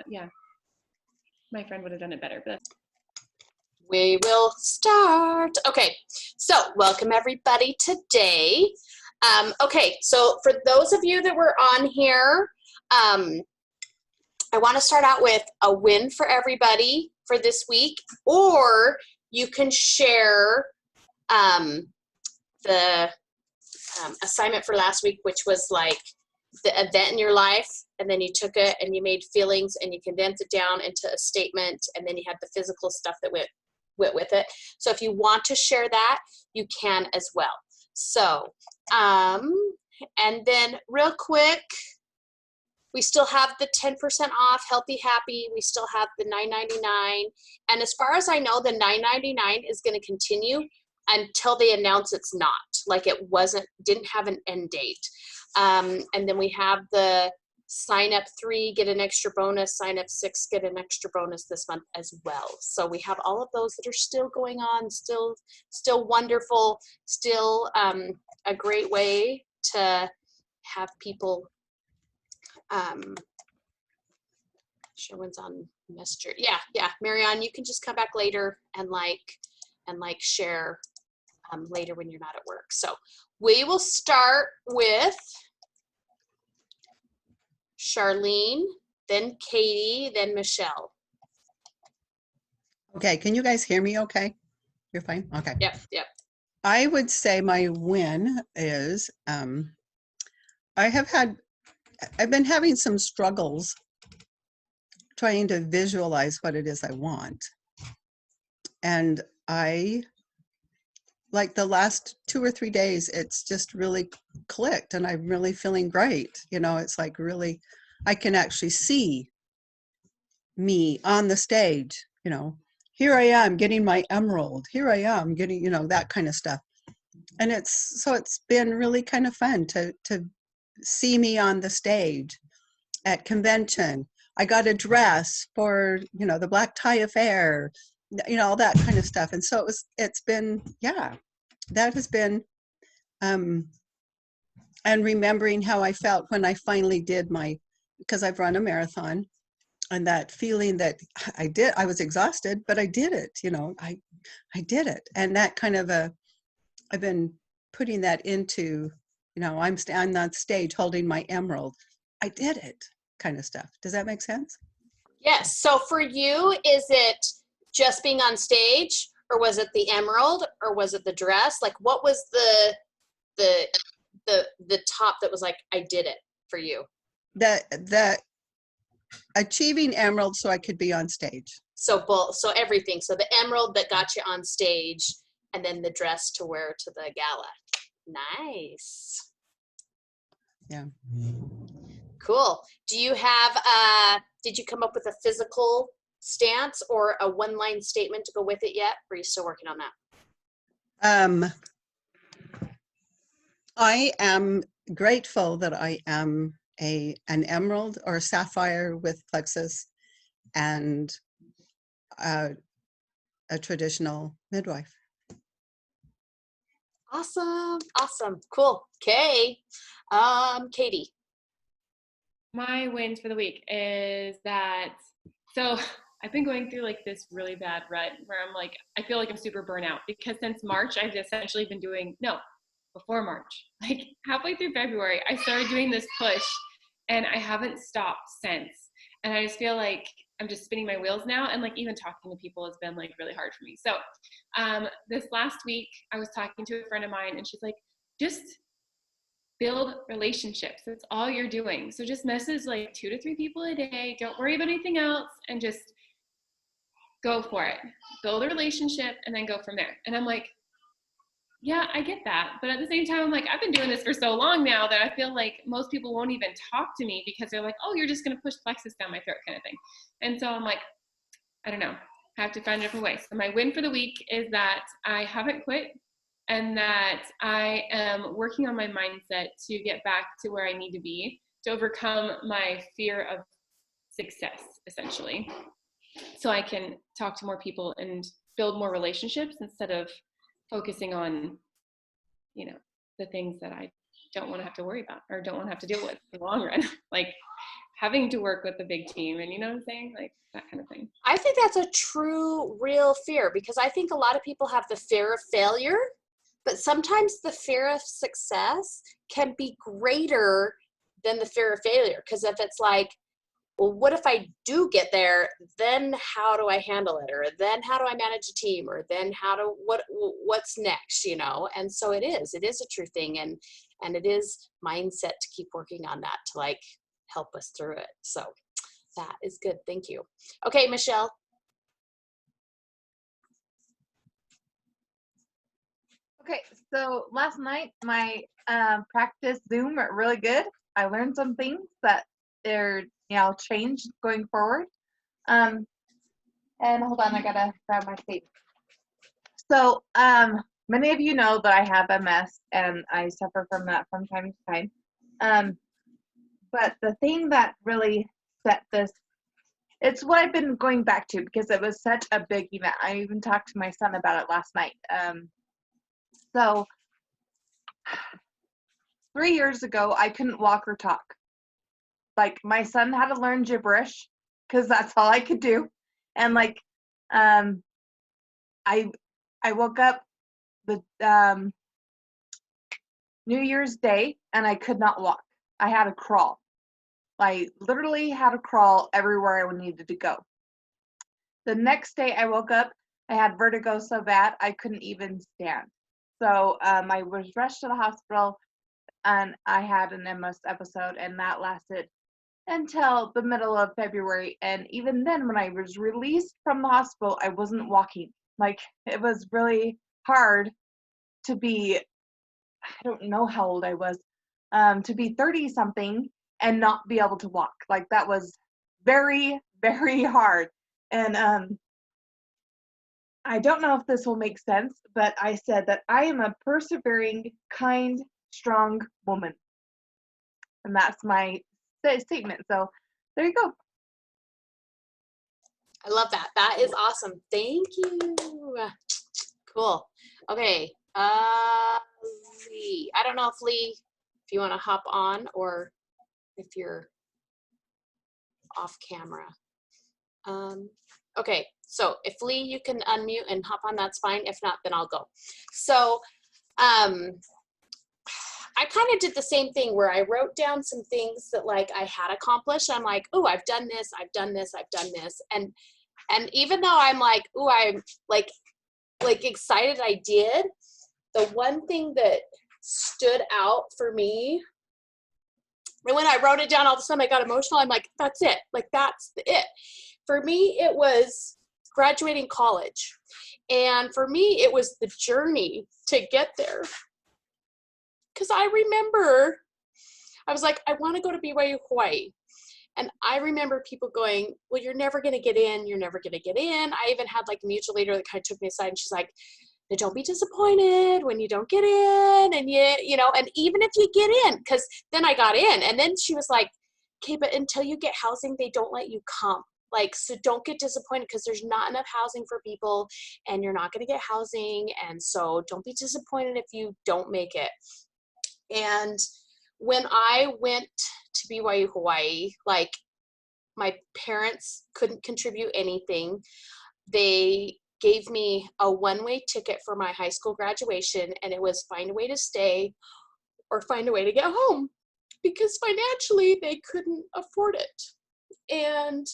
yeah, my friend would have done it better. But we will start. Okay, so welcome everybody today. Okay, so for those of you that were on here, I want to start out with a win for everybody for this week, or you can share the assignment for last week, which was like the event in your life, and then you took it and you made feelings and you condensed it down into a statement, and then you had the physical stuff that went with it. So if you want to share that, you can as well. So, and then real quick, we still have the 10% off Healthy Happy. We still have the $9.99. And as far as I know, the $9.99 is going to continue until they announce it's not. Like it didn't have an end date. And then we have the sign up 3, get an extra bonus, sign up 6, get an extra bonus this month as well. So we have all of those that are still going on, still wonderful, still a great way to have people, Sherwin's on Messenger. Yeah, Marianne, you can just come back later and share later when you're not at work. So we will start with Charlene, then Katie, then Michelle. Okay, can you guys hear me okay? You're fine? Okay. Yep. I would say my win is I've been having some struggles trying to visualize what it is I want. And like the last 2 or 3 days, it's just really clicked and I'm really feeling great. You know, it's like really, I can actually see me on the stage, you know, here I am getting my emerald, here I am getting, you know, that kind of stuff. And it's been really kind of fun to see me on the stage at convention. I got a dress for, you know, the Black Tie Affair, you know, all that kind of stuff. And so it's been, yeah, that has been, and remembering how I felt when I finally did because I've run a marathon, and that feeling that I was exhausted, but I did it, you know, I did it. And that kind of I've been putting that into, you know, I'm on stage holding my emerald. I did it kind of stuff. Does that make sense? Yes. So for you, is it just being on stage, or was it the emerald, or was it the dress? Like, what was the top that was like, I did it for you? The achieving emerald so I could be on stage. So everything. So the emerald that got you on stage, and then the dress to wear to the gala. Nice. Yeah. Cool. Do you have, did you come up with a physical stance or a one-line statement to go with it yet? Or are you still working on that? I am grateful that I am an emerald or sapphire with plexus and a traditional midwife. Awesome. Cool. Okay. Katie. my wins for the week is that, so I've been going through like this really bad rut where I'm like, I feel like I'm super burnout because since March, I've essentially been before March, like halfway through February, I started doing this push and I haven't stopped since. And I just feel like I'm just spinning my wheels now. And like even talking to people has been like really hard for me. So this last week I was talking to a friend of mine and she's like, just build relationships. That's all you're doing. So just message like 2 to 3 people a day. Don't worry about anything else and just go for it. Build a relationship and then go from there. And I'm like, yeah, I get that. But at the same time, I'm like, I've been doing this for so long now that I feel like most people won't even talk to me because they're like, oh, you're just going to push plexus down my throat kind of thing. And so I'm like, I don't know. I have to find a different way. So my win for the week is that I haven't quit and that I am working on my mindset to get back to where I need to be to overcome my fear of success, essentially. So I can talk to more people and build more relationships instead of focusing on, the things that I don't want to have to worry about or don't want to have to deal with in the long run, like having to work with a big team, and you know what I'm saying? Like that kind of thing. I think that's a true, real fear, because I think a lot of people have the fear of failure, but sometimes the fear of success can be greater than the fear of failure. Because if it's like, well, what if I do get there? Then how do I handle it? Or then how do I manage a team? Or then what's next? You know? And so it is a true thing. And it is mindset to keep working on that to like help us through it. So that is good. Thank you. Okay, Michelle. Okay, so last night my practice Zoom went really good. I learned some things that I'll change going forward. And hold on, I gotta grab my tape. So many of you know that I have MS and I suffer from that from time to time. But the thing that really set this, it's what I've been going back to because it was such a big event. I even talked to my son about it last night. So 3 years ago, I couldn't walk or talk. Like my son had to learn gibberish because that's all I could do. And like, I woke up the New Year's Day and I could not walk. I had to crawl. I literally had to crawl everywhere I needed to go. The next day I woke up, I had vertigo so bad I couldn't even stand. So I was rushed to the hospital and I had an MS episode, and that lasted until the middle of February. And even then, when I was released from the hospital, I wasn't walking. Like, it was really hard to be, I don't know how old I was, to be 30 something and not be able to walk. Like, that was very, very hard. And I don't know if this will make sense, but I said that I am a persevering, kind, strong woman. And that's my statement. So there you go. I love that. That is awesome. Thank you. Cool. Okay. Lee. I don't know if Lee, if you want to hop on or if you're off camera. Okay. So if Lee, you can unmute and hop on, that's fine. If not, then I'll go. So, I kind of did the same thing where I wrote down some things that like I had accomplished. I'm like, oh, I've done this, I've done this, I've done this. And even though I'm like, oh, I'm like excited I did, the one thing that stood out for me, and when I wrote it down, all of a sudden I got emotional. I'm like, that's it. Like, that's it. For me, it was graduating college. And for me, it was the journey to get there. Because I remember, I was like, I want to go to BYU Hawaii. And I remember people going, well, you're never going to get in. You're never going to get in. I even had like a mutual leader that kind of took me aside and she's like, now don't be disappointed when you don't get in. And you know, and even if you get in, because then I got in. And then she was like, okay, but until you get housing, they don't let you come. Like, so don't get disappointed because there's not enough housing for people and you're not going to get housing. And so don't be disappointed if you don't make it. And when I went to BYU Hawaii, like my parents couldn't contribute anything. They gave me a one-way ticket for my high school graduation, and it was find a way to stay or find a way to get home because financially they couldn't afford it. And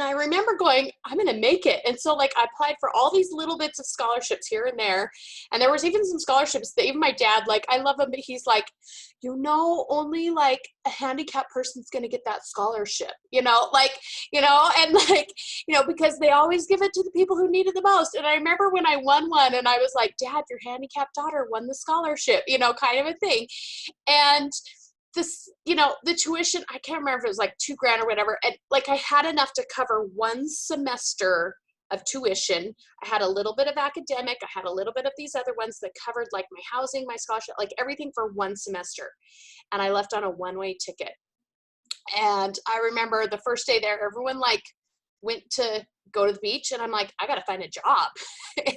I remember going, I'm going to make it. And so like I applied for all these little bits of scholarships here and there. And there was even some scholarships that even my dad, like, I love him, but he's like, you know, only like a handicapped person's going to get that scholarship, you know, like, you know, and like, you know, because they always give it to the people who need it the most. And I remember when I won one and I was like, Dad, your handicapped daughter won the scholarship, you know, kind of a thing. And this, you know, the tuition, I can't remember if it was like $2,000 or whatever. And like, I had enough to cover one semester of tuition. I had a little bit of academic. I had a little bit of these other ones that covered like my housing, my scholarship, like everything for one semester. And I left on a one-way ticket. And I remember the first day there, everyone like went to go to the beach, and I'm like, I got to find a job.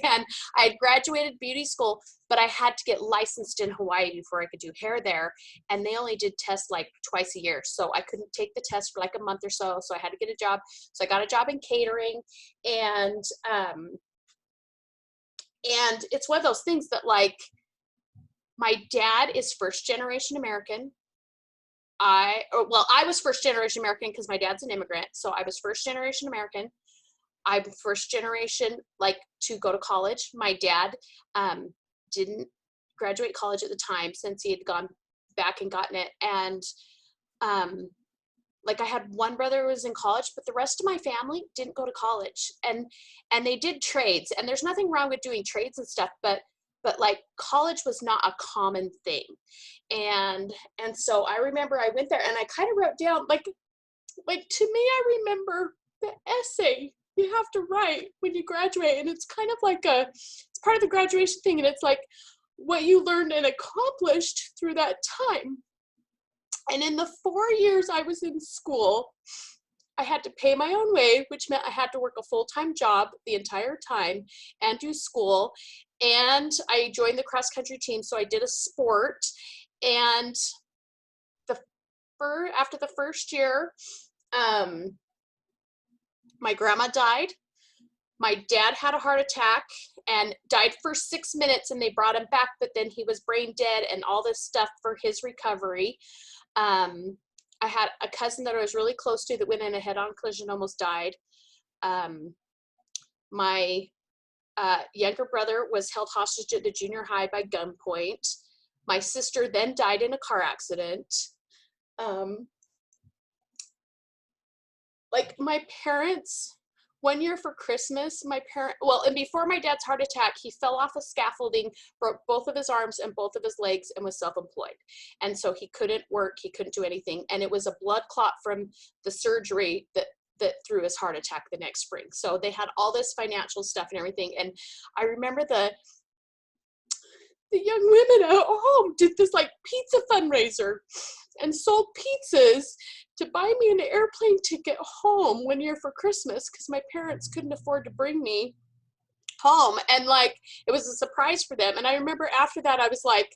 And I had graduated beauty school, but I had to get licensed in Hawaii before I could do hair there. And they only did tests like twice a year. So I couldn't take the test for like a month or so. So I had to get a job. So I got a job in catering. And it's one of those things that, like, my dad is first generation American. I was first generation American because my dad's an immigrant. So I was first generation American. I'm first generation, like, to go to college. My dad didn't graduate college at the time, since he had gone back and gotten it. And like, I had one brother who was in college, but the rest of my family didn't go to college, and they did trades. And there's nothing wrong with doing trades and stuff, but like, college was not a common thing. And so I remember I went there, and I kind of wrote down, like to me, I remember the essay you have to write when you graduate, and it's kind of like it's part of the graduation thing, and it's like what you learned and accomplished through that time. And in the 4 years I was in school, I had to pay my own way, which meant I had to work a full-time job the entire time and do school. And I joined the cross-country team, so I did a sport. And after the first year, my grandma died. My dad had a heart attack and died for 6 minutes, and they brought him back, but then he was brain dead and all this stuff for his recovery. I had a cousin that I was really close to that went in a head-on collision, almost died. My younger brother was held hostage at the junior high by gunpoint. My sister then died in a car accident. Like, my parents, one year for Christmas, and before my dad's heart attack, he fell off a scaffolding, broke both of his arms and both of his legs, and was self-employed. And so he couldn't work, he couldn't do anything. And it was a blood clot from the surgery that threw his heart attack the next spring. So they had all this financial stuff and everything. And I remember the young women at home did this like pizza fundraiser and sold pizzas to buy me an airplane ticket home one year for Christmas, because my parents couldn't afford to bring me home. And like, it was a surprise for them. And I remember after that, I was like,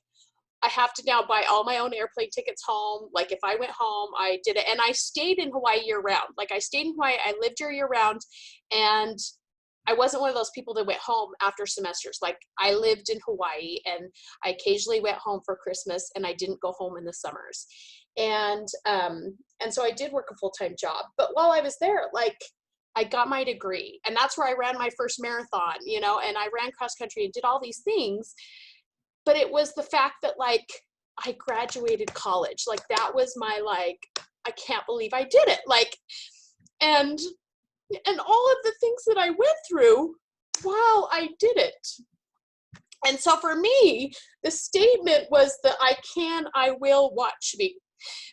I have to now buy all my own airplane tickets home. Like, if I went home, I did it. And I stayed in Hawaii year round. Like, I stayed in Hawaii, I lived year round. And I wasn't one of those people that went home after semesters. Like, I lived in Hawaii, and I occasionally went home for Christmas, and I didn't go home in the summers. And so I did work a full-time job. But while I was there, like, I got my degree, and that's where I ran my first marathon, you know, and I ran cross country and did all these things. But it was the fact that, like, I graduated college. Like, that was my, like, I can't believe I did it. Like, and all of the things that I went through while I did it. And so for me, the statement was the I will, watch me.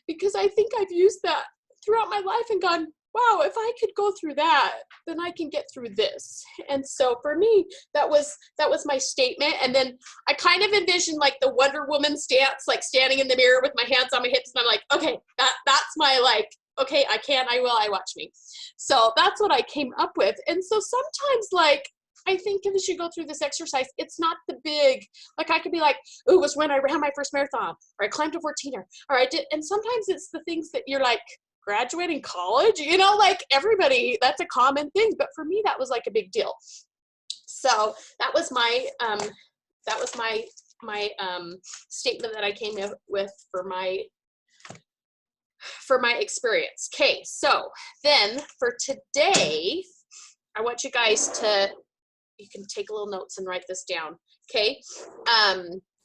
Because I think I've used that throughout my life and gone, wow, if I could go through that, then I can get through this. And so for me, that was my statement. And then I kind of envisioned like the Wonder Woman stance, like standing in the mirror with my hands on my hips. And I'm like, okay, that's my, like, okay, I can, I will, I watch me. So that's what I came up with. And so sometimes, like, I think as you go through this exercise, it's not the big, like, I could be like, oh, it was when I ran my first marathon, or I climbed a 14er, or I did. And sometimes it's the things that you're like, graduating college, you know, like, everybody, that's a common thing. But for me, that was like a big deal. So that was my statement that I came up with for my experience. Okay, so then for today, I want you guys to, you can take a little notes and write this down. Okay,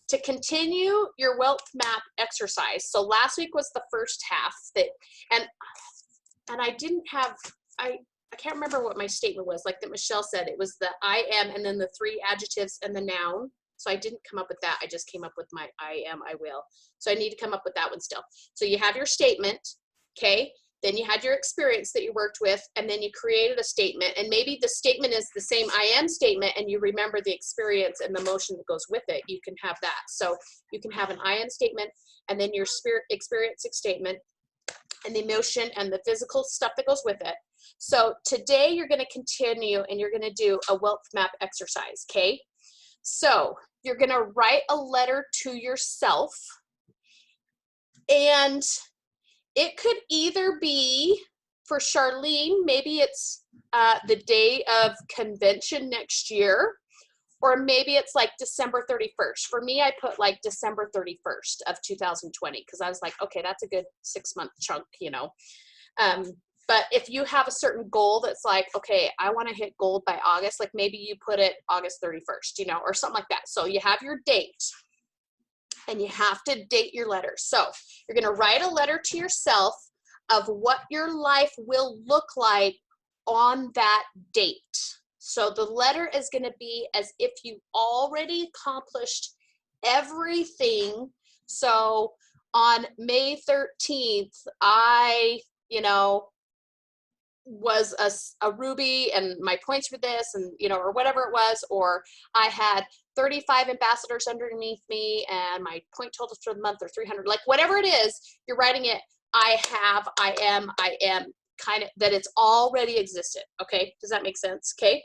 to continue your wealth map exercise. So last week was the first half that, and I didn't have, I can't remember what my statement was, like that Michelle said. It was the I am, and then the 3 adjectives and the noun. So I didn't come up with that. I just came up with my I am, I will. So I need to come up with that one still. So you have your statement, okay? Then you had your experience that you worked with, and then you created a statement. And maybe the statement is the same I am statement, and you remember the experience and the emotion that goes with it. You can have that. So you can have an I am statement, and then your experiencing statement. and the emotion and the physical stuff that goes with it. So today you're going to continue and you're going to do a wealth map exercise, okay? So you're going to write a letter to yourself, and it could either be, for Charlene, maybe it's the day of convention next year, or maybe it's like December 31st. For me, I put like December 31st of 2020 because I was like, okay, that's a good 6-month chunk, you know. But if you have a certain goal that's like, okay, I want to hit gold by August, like maybe you put it August 31st, you know, or something like that. So you have your date and you have to date your letter. So you're going to write a letter to yourself of what your life will look like on that date. So the letter is going to be as if you already accomplished everything. So on May 13th, I, you know, was a ruby and my points were this, and, you know, or whatever it was, or I had 35 ambassadors underneath me and my point totals for the month are 300, like whatever it is, you're writing it, I have, I am, kind of, that it's already existed. Okay. Does that make sense? Okay.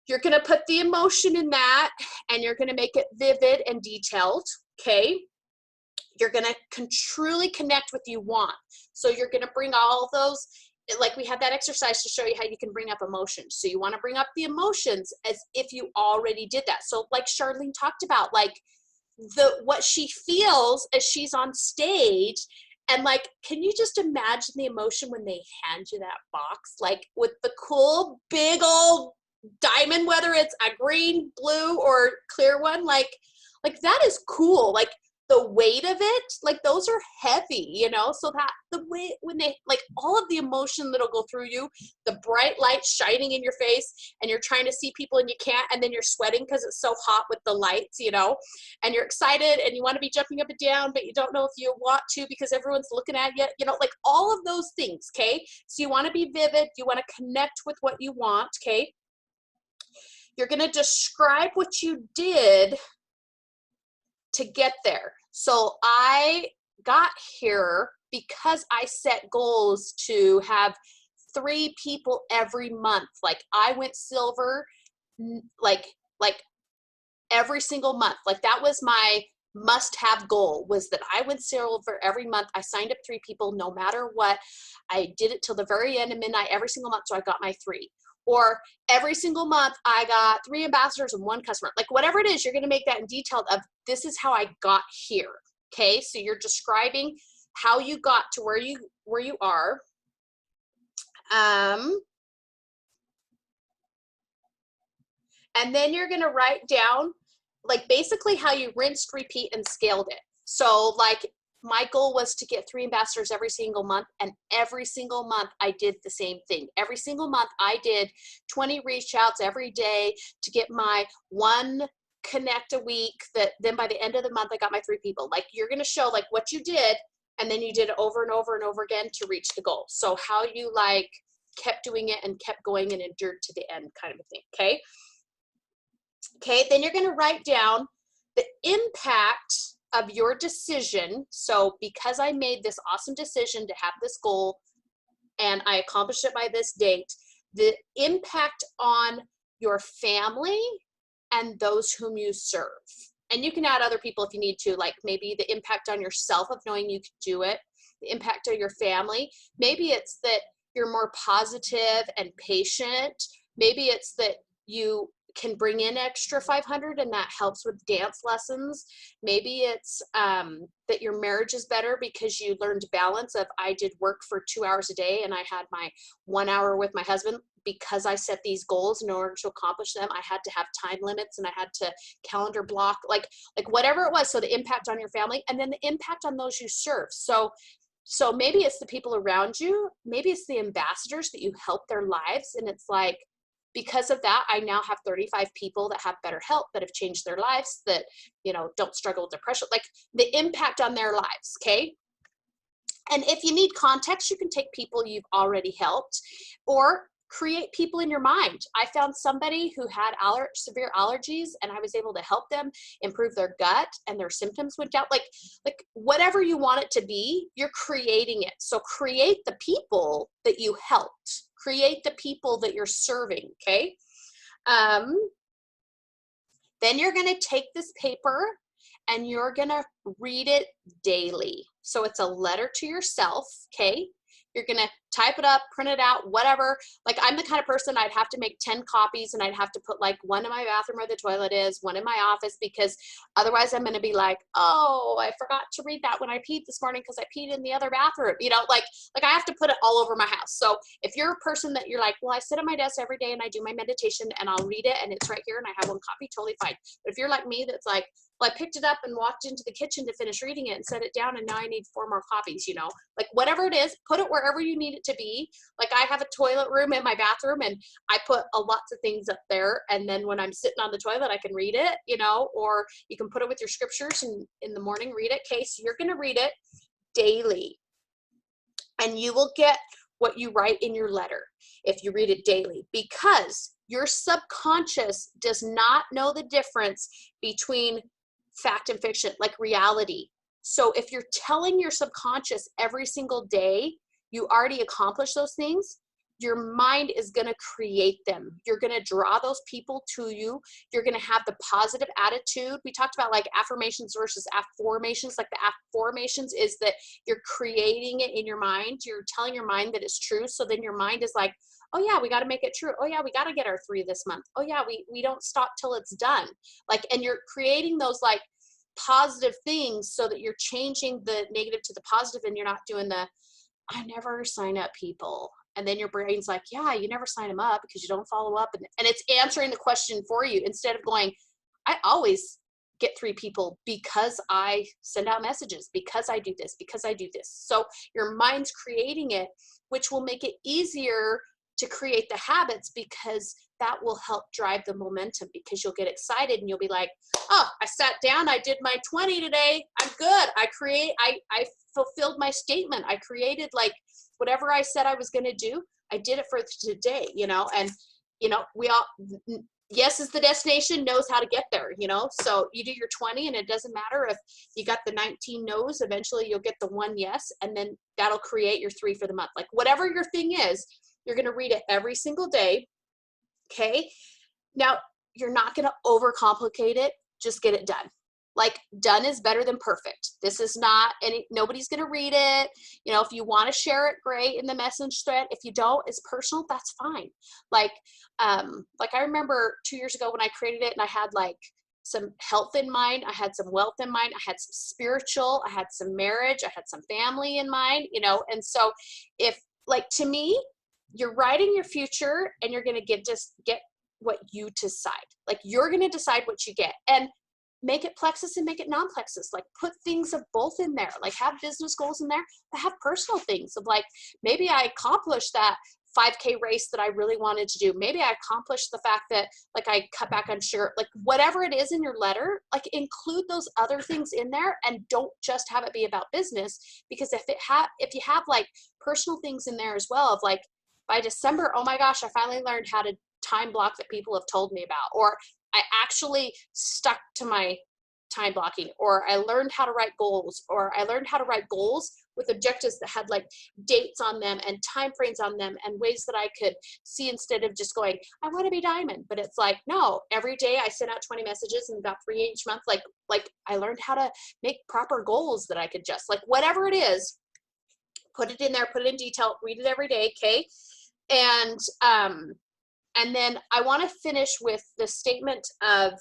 You're going to put the emotion in that and you're going to make it vivid and detailed. Okay. You're going to truly connect with what you want. So you're going to bring all those, like we had that exercise to show you how you can bring up emotions. So you want to bring up the emotions as if you already did that. So like Charlene talked about, like what she feels as she's on stage. And like, can you just imagine the emotion when they hand you that box, like with the cool big old diamond, whether it's a green, blue, or clear one, like that is cool. Like the weight of it, like those are heavy, you know, so that the way when they, like all of the emotion that'll go through you, the bright light shining in your face and you're trying to see people and you can't, and then you're sweating because it's so hot with the lights, you know, and you're excited and you want to be jumping up and down, but you don't know if you want to because everyone's looking at you, you know, like all of those things. Okay. So you want to be vivid. You want to connect with what you want. Okay. You're going to describe what you did to get there. So I got here because I set goals to have 3 people every month. Like I went silver, like every single month. Like that was my must-have goal, was that I went silver every month. I signed up 3 people no matter what. I did it till the very end of midnight every single month. So I got my 3. Or every single month I got 3 ambassadors and 1 customer. Like whatever it is, you're going to make that in detail of this is how I got here. Okay. So you're describing how you got to where you are. And then you're going to write down like basically how you rinsed, repeat, and scaled it. So like my goal was to get 3 ambassadors every single month, and every single month I did the same thing. Every single month I did 20 reach outs every day to get my 1 connect a week, that then by the end of the month I got my 3 people. Like you're going to show like what you did, and then you did it over and over and over again to reach the goal. So how you like kept doing it and kept going and endured to the end, kind of a thing. Okay. Okay. Then you're going to write down the impact of your decision. So because I made this awesome decision to have this goal and I accomplished it by this date, the impact on your family and those whom you serve. And you can add other people if you need to, like maybe the impact on yourself of knowing you could do it, the impact on your family. Maybe it's that you're more positive and patient. Maybe it's that you can bring in extra 500 and that helps with dance lessons. Maybe it's that your marriage is better because you learned balance of I did work for 2 hours a day and I had my 1 hour with my husband. Because I set these goals in order to accomplish them, I had to have time limits and I had to calendar block, like whatever it was. So the impact on your family, and then the impact on those you serve. So maybe it's the people around you, maybe it's the ambassadors that you help their lives. And it's like, because of that, I now have 35 people that have better health, that have changed their lives, that, you know, don't struggle with depression, like the impact on their lives. Okay. And if you need context, you can take people you've already helped, or create people in your mind. I found somebody who had severe allergies, and I was able to help them improve their gut, and their symptoms went down. Like whatever you want it to be, you're creating it. So create the people that you helped. Create the people that you're serving, okay? Then you're going to take this paper and you're going to read it daily. So it's a letter to yourself, okay? You're going to type it up, print it out, whatever. Like I'm the kind of person I'd have to make 10 copies, and I'd have to put like one in my bathroom where the toilet is, one in my office, because otherwise I'm going to be like, oh, I forgot to read that when I peed this morning because I peed in the other bathroom. You know, like I have to put it all over my house. So if you're a person that you're like, well, I sit at my desk every day and I do my meditation and I'll read it and it's right here and I have one copy, totally fine. But if you're like me, that's like, well, I picked it up and walked into the kitchen to finish reading it and set it down, and now I need 4 more copies, you know, like whatever it is, put it wherever you need it to be. Like I have a toilet room in my bathroom, and I put lots of things up there. And then when I'm sitting on the toilet, I can read it, you know, or you can put it with your scriptures and in the morning read it. Okay, so you're going to read it daily, and you will get what you write in your letter if you read it daily, because your subconscious does not know the difference between fact and fiction, like reality. So if you're telling your subconscious every single day you already accomplished those things, your mind is going to create them. You're going to draw those people to you. You're going to have the positive attitude. We talked about like affirmations versus affirmations. Like the affirmations is that you're creating it in your mind. You're telling your mind that it's true. So then your mind is like, oh yeah, we got to make it true. Oh yeah, we got to get our 3 this month. Oh yeah, we don't stop till it's done. Like, and you're creating those like positive things so that you're changing the negative to the positive, and you're not doing the, I never sign up people. And then your brain's like, yeah, you never sign them up because you don't follow up. And it's answering the question for you instead of going, I always get 3 people because I send out messages, because I do this, because I do this. So your mind's creating it, which will make it easier to create the habits, because that will help drive the momentum, because you'll get excited and you'll be like, oh, I sat down, I did my 20 today, I'm good. I fulfilled my statement. I created like whatever I said I was going to do. I did it for today, you know, and, you know, we all, yes is the destination, knows how to get there, you know, so you do your 20 and it doesn't matter if you got the 19 no's, eventually you'll get the 1 yes, and then that'll create your 3 for the month. Like whatever your thing is, you're going to read it every single day. Okay. Now you're not going to overcomplicate it. Just get it done. Like done is better than perfect. This is not nobody's going to read it. You know, if you want to share it, great, in the message thread. If you don't, it's personal, that's fine. Like I remember 2 years ago when I created it, and I had like some health in mind. I had some wealth in mind. I had some spiritual, I had some marriage, I had some family in mind, you know? And so if like, to me, you're writing your future, and you're going to get what you decide. Like you're going to decide what you get, and make it plexus and make it non-plexus. Like put things of both in there. Like have business goals in there, but have personal things of like, maybe I accomplished that 5K race that I really wanted to do. Maybe I accomplished the fact that like I cut back on sugar, like whatever it is in your letter, like include those other things in there, and don't just have it be about business. Because if you have like personal things in there as well, of like, by December, oh my gosh, I finally learned how to time block that people have told me about, or I actually stuck to my time blocking, or I learned how to write goals, or I learned how to write goals with objectives that had like dates on them and time frames on them and ways that I could see, instead of just going, I want to be diamond. But it's like, no, every day I sent out 20 messages and got 3 each month. Like I learned how to make proper goals that I could just, like whatever it is, put it in there, put it in detail, read it every day. Okay. And then I want to finish with the statement of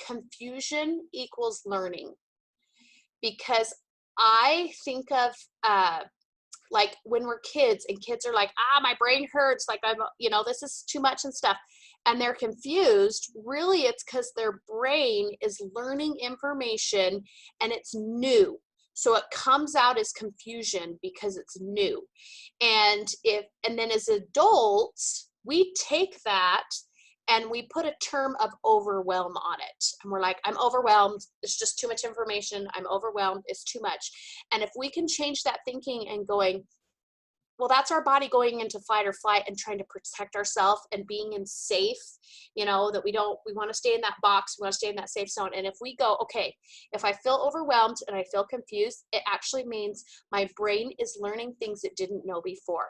confusion equals learning, because I think of like when we're kids, and kids are like, my brain hurts, like I'm, you know, this is too much and stuff, and they're confused. Really, it's because their brain is learning information and it's new. So it comes out as confusion because it's new. And then as adults, we take that and we put a term of overwhelm on it. And we're like, I'm overwhelmed. It's just too much information. I'm overwhelmed. It's too much. And if we can change that thinking and going, well, that's our body going into fight or flight and trying to protect ourselves and being in safe, you know, that we want to stay in that box. We want to stay in that safe zone. And if we go, okay, if I feel overwhelmed and I feel confused, it actually means my brain is learning things it didn't know before.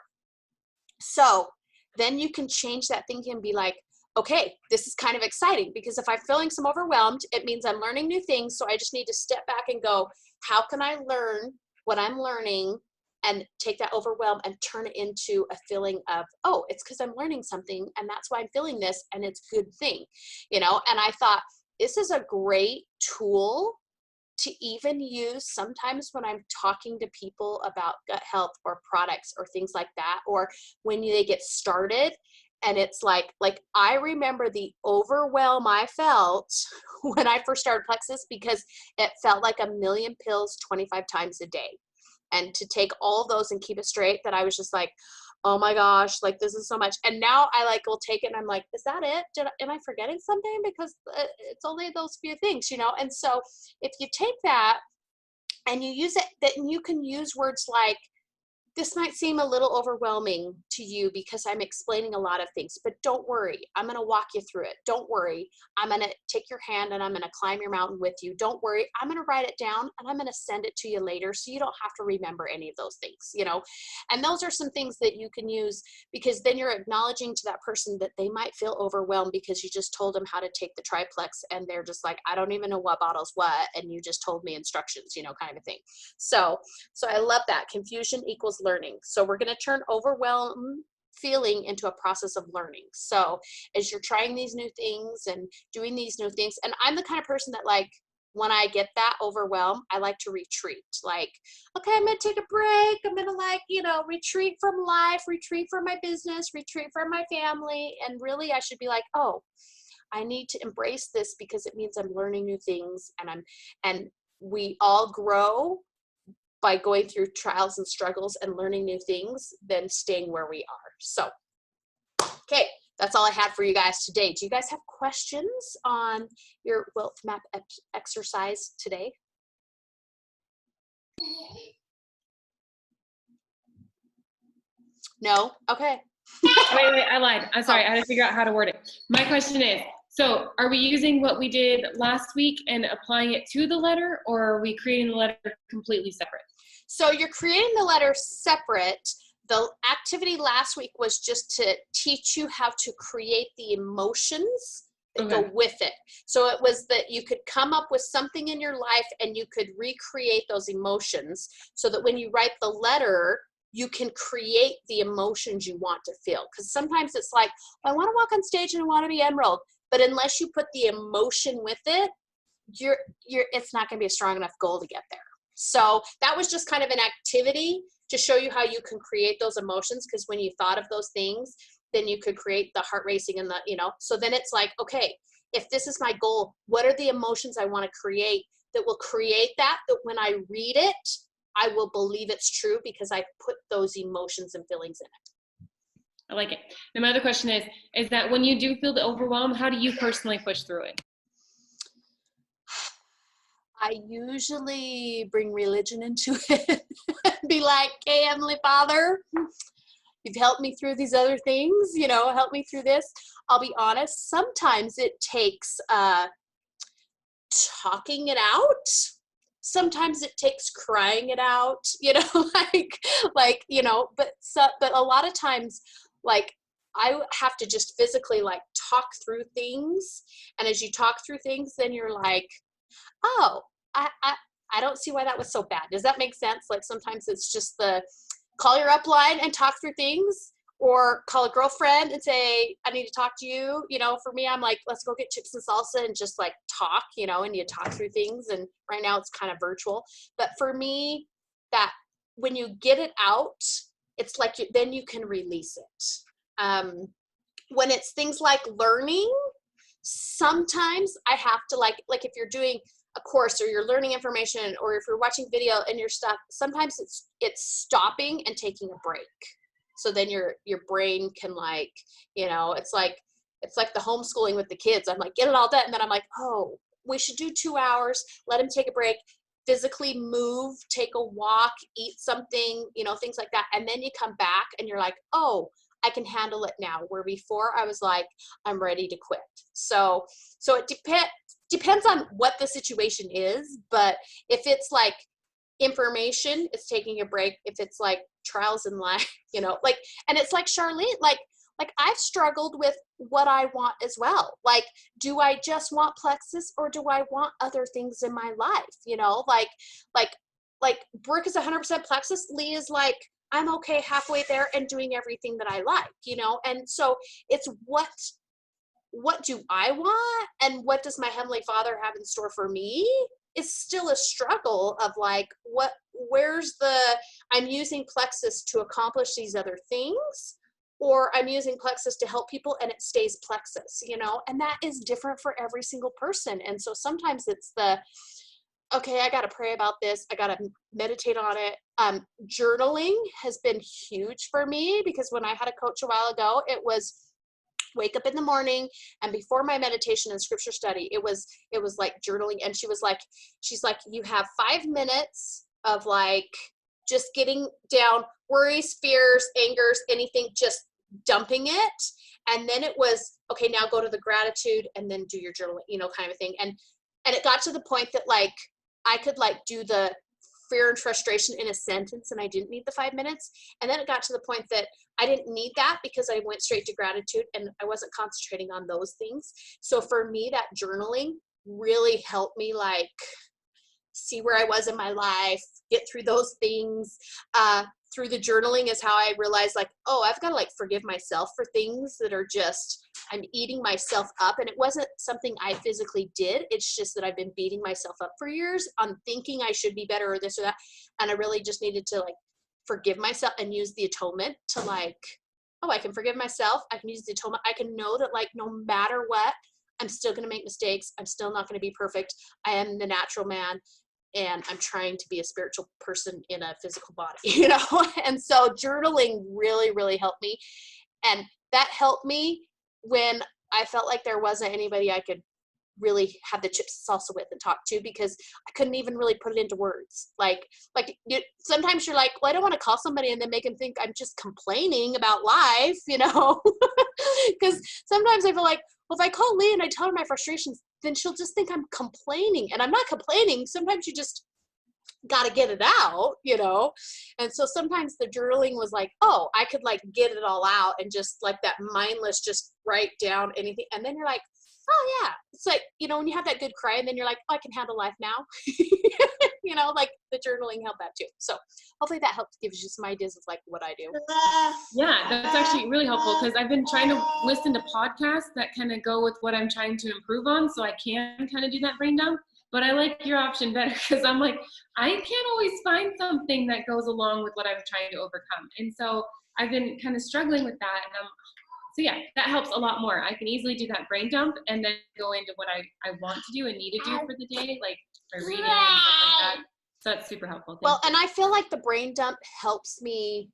So then you can change that thinking and be like, okay, this is kind of exciting, because if I'm feeling some overwhelmed, it means I'm learning new things. So I just need to step back and go, how can I learn what I'm learning and take that overwhelm and turn it into a feeling of, oh, it's because I'm learning something and that's why I'm feeling this, and it's a good thing, you know? And I thought, this is a great tool to even use sometimes when I'm talking to people about gut health or products or things like that, or when they get started. And it's like I remember the overwhelm I felt when I first started Plexus, because it felt like a million pills 25 times a day. And to take all of those and keep it straight, that I was just like, oh my gosh, like this is so much. And now I like will take it and I'm like, is that it? Am I forgetting something? Because it's only those few things, you know? And so if you take that and you use it, then you can use words like, this might seem a little overwhelming to you because I'm explaining a lot of things, but don't worry. I'm going to walk you through it. Don't worry. I'm going to take your hand and I'm going to climb your mountain with you. Don't worry. I'm going to write it down and I'm going to send it to you later so you don't have to remember any of those things, you know? And those are some things that you can use, because then you're acknowledging to that person that they might feel overwhelmed because you just told them how to take the triplex and they're just like, I don't even know what bottle's what. And you just told me instructions, you know, kind of a thing. So I love that. Confusion equals learning. So we're going to turn overwhelm feeling into a process of learning. So as you're trying these new things and doing these new things, and I'm the kind of person that, like, when I get that overwhelm, I like to retreat. Like, okay, I'm going to take a break. I'm going to, like, you know, retreat from life, retreat from my business, retreat from my family. And really I should be like, oh, I need to embrace this because it means I'm learning new things, and we all grow by going through trials and struggles and learning new things than staying where we are. So, okay, that's all I had for you guys today. Do you guys have questions on your wealth map exercise today? No? Okay. Wait, I lied. I'm sorry. I had to figure out how to word it. My question is, so are we using what we did last week and applying it to the letter, or are we creating the letter completely separate? So you're creating the letter separate. The activity last week was just to teach you how to create the emotions that go with it. So it was that you could come up with something in your life and you could recreate those emotions so that when you write the letter, you can create the emotions you want to feel. Because sometimes it's like, I want to walk on stage and I want to be enrolled. But unless you put the emotion with it, it's not going to be a strong enough goal to get there. So that was just kind of an activity to show you how you can create those emotions, because when you thought of those things, then you could create the heart racing and the, you know, so then it's like, okay, if this is my goal, what are the emotions I want to create that will create that when I read it, I will believe it's true because I put those emotions and feelings in it. I like it. And my other question is that when you do feel the overwhelm, how do you personally push through it? I usually bring religion into it. Be like, hey, Heavenly Father, you've helped me through these other things, you know, help me through this. I'll be honest, sometimes it takes talking it out. Sometimes it takes crying it out, you know, like, you know, but a lot of times, like, I have to just physically, like, talk through things. And as you talk through things, then you're like, oh, I don't see why that was so bad. Does that make sense? Like, sometimes it's just the call your upline and talk through things, or call a girlfriend and say, I need to talk to you. You know, for me, I'm like, let's go get chips and salsa and just, like, talk, you know, and you talk through things. And right now it's kind of virtual. But for me, that when you get it out, it's like then you can release it. When it's things like learning, sometimes I have to, like if you're doing a course or you're learning information, or if you're watching video and your stuff, sometimes it's stopping and taking a break. So then your brain can, like, you know, it's like the homeschooling with the kids. I'm like, get it all done. And then I'm like, oh, we should do 2 hours. Let him take a break. physically move, take a walk, eat something, you know, things like that. And then you come back and you're like, oh, I can handle it now. Where before I was like, I'm ready to quit. So it depends on what the situation is. But if it's like information, it's taking a break. If it's like trials in life, you know, like, and it's like Charlene, like I've struggled with what I want as well. Like, do I just want Plexus or do I want other things in my life? You know, like Brooke is 100% Plexus. Lee is like, I'm okay halfway there and doing everything that I like, you know? And so it's what do I want? And what does my Heavenly Father have in store for me? It's still a struggle of like, where's I'm using Plexus to accomplish these other things, or I'm using Plexus to help people and it stays Plexus, you know? And that is different for every single person. And so sometimes it's okay, I got to pray about this. I got to meditate on it. Journaling has been huge for me, because when I had a coach a while ago, it was wake up in the morning, and before my meditation and scripture study, it was like journaling. And she's like, you have 5 minutes of like just getting down worries, fears, angers, anything, just dumping it. And then it was, okay, now go to the gratitude and then do your journaling, you know, kind of thing. And it got to the point that like I could like do the fear and frustration in a sentence, and I didn't need the 5 minutes. And then it got to the point that I didn't need that, because I went straight to gratitude and I wasn't concentrating on those things. So for me, that journaling really helped me like see where I was in my life, get through those things. Through the journaling is how I realized like, oh, I've got to like forgive myself for things that are just, I'm eating myself up. And it wasn't something I physically did. It's just that I've been beating myself up for years on thinking I should be better or this or that. And I really just needed to like forgive myself and use the atonement to like, oh, I can forgive myself. I can use the atonement. I can know that like, no matter what, I'm still going to make mistakes. I'm still not going to be perfect. I am the natural man, and I'm trying to be a spiritual person in a physical body, you know? And so journaling really, really helped me. And that helped me when I felt like there wasn't anybody I could really have the chips salsa with and talk to, because I couldn't even really put it into words. Sometimes you're like, well, I don't want to call somebody and then make them think I'm just complaining about life, you know? Because sometimes I feel like, well, if I call Lee and I tell her my frustrations, then she'll just think I'm complaining. And I'm not complaining. Sometimes you just got to get it out, you know? And so sometimes the journaling was like, oh, I could like get it all out and just like that mindless, just write down anything. And then you're like, oh yeah. It's like, you know, when you have that good cry and then you're like, oh, I can handle life now. You know, like the journaling helped that too. So hopefully that helps give you some ideas of like what I do. Yeah, that's actually really helpful, because I've been trying to listen to podcasts that kind of go with what I'm trying to improve on, so I can kind of do that brain dump. But I like your option better, because I'm like, I can't always find something that goes along with what I'm trying to overcome. And so I've been kind of struggling with that. And so yeah, that helps a lot more. I can easily do that brain dump and then go into what I want to do and need to do for the day, like my reading and stuff like that. So that's super helpful. Well, and I feel like the brain dump helps me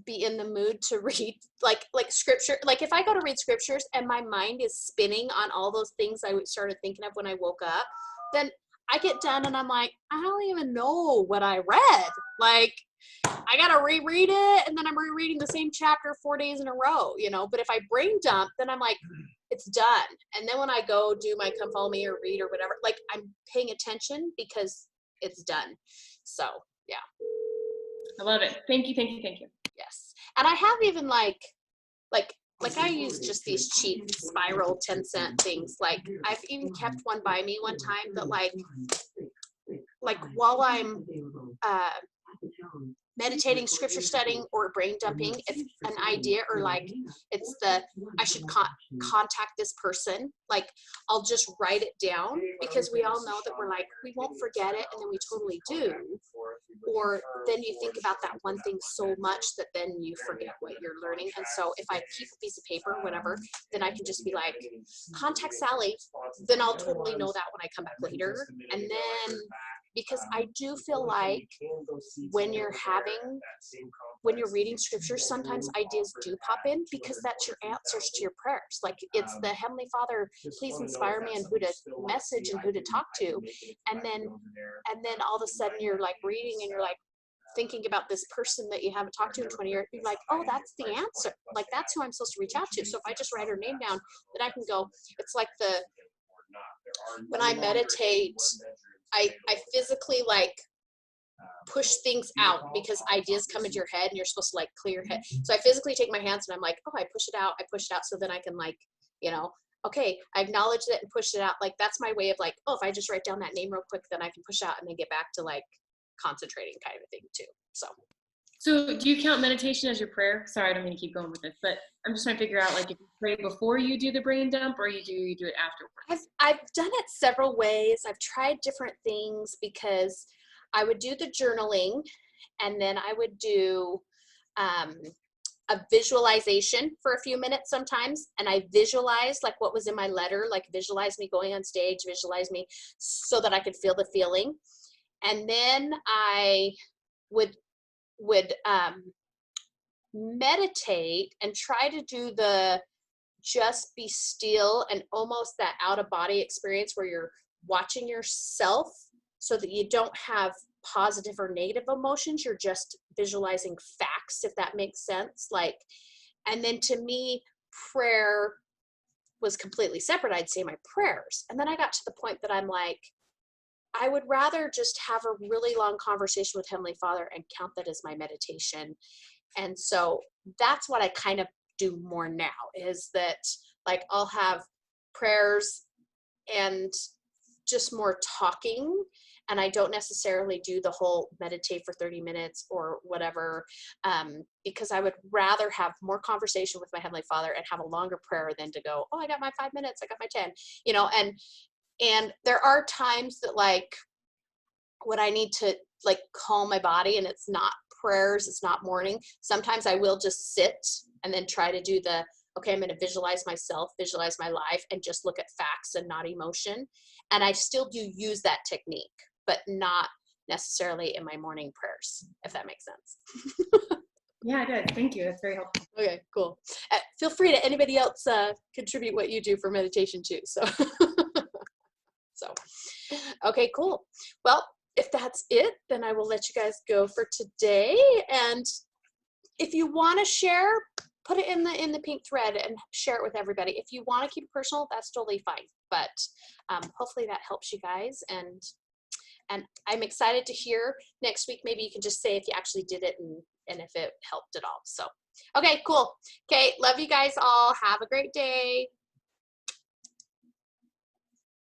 be in the mood to read like scripture. Like if I go to read scriptures and my mind is spinning on all those things I started thinking of when I woke up, then I get done and I'm like, I don't even know what I read. Like I got to reread it, and then I'm rereading the same chapter 4 days in a row, you know? But if I brain dump, then I'm like, it's done. And then when I go do my come follow me or read or whatever, like I'm paying attention because it's done. So yeah. I love it. Thank you. Yes. And I have even like I use just these cheap spiral 10-cent things. Like I've even kept one by me one time that like while I'm meditating, scripture studying, or brain dumping, if an idea or like it's I should contact this person, like I'll just write it down, because we all know that we're like, we won't forget it, and then we totally do. Or then you think about that one thing so much that then you forget what you're learning. And so if I keep a piece of paper or whatever, then I can just be like, contact Sally. Then I'll totally know that when I come back later. And then, because I do feel like when you're having morning, when you're reading scripture, sometimes ideas do pop in because that's your answers to your prayers. Like it's the Heavenly Father, please inspire me on who to message and who to talk to. And then all of a sudden you're like reading and you're like thinking about this person that you haven't talked to in 20 years. You're like, oh, that's the answer. Like that's who I'm supposed to reach out to. So if I just write her name down, then I can go, it's like when I meditate, I physically like push things out because ideas come into your head and you're supposed to like clear your head. So I physically take my hands and I'm like, oh, I push it out. So then I can like, okay, I acknowledge it and push it out. Like that's my way of like, oh, if I just write down that name real quick, then I can push out and then get back to like concentrating kind of a thing too. So do you count meditation as your prayer? Sorry, I don't mean to keep going with this, but I'm just trying to figure out like if you pray before you do the brain dump or you do it afterwards. I've done it several ways. I've tried different things because I would do the journaling and then I would do a visualization for a few minutes sometimes. And I visualize like what was in my letter, like visualize me going on stage, visualize me so that I could feel the feeling. And then I would meditate and try to do the just be still and almost that out of body experience where you're watching yourself so that you don't have positive or negative emotions. You're just visualizing facts, if that makes sense. Like, and then to me, prayer was completely separate. I'd say my prayers. And then I got to the point that I'm like, I would rather just have a really long conversation with Heavenly Father and count that as my meditation. And so that's what I kind of do more now, is that like I'll have prayers and just more talking, and I don't necessarily do the whole meditate for 30 minutes or whatever, because I would rather have more conversation with my Heavenly Father and have a longer prayer than to go, oh, I got my 5 minutes, I got my 10, and there are times that like when I need to like calm my body and it's not prayers, it's not morning. Sometimes I will just sit and then try to do okay, I'm going to visualize myself, visualize my life, and just look at facts and not emotion. And I still do use that technique, but not necessarily in my morning prayers, if that makes sense. Yeah, it does. Thank you. That's very helpful. Okay, cool. Feel free to anybody else contribute what you do for meditation too. So, okay, cool. Well, if that's it, then I will let you guys go for today. And if you want to share, put it in the pink thread and share it with everybody. If you want to keep it personal, that's totally fine. But hopefully that helps you guys. And I'm excited to hear next week. Maybe you can just say if you actually did it and if it helped at all. So, okay, cool. Okay, love you guys all. Have a great day.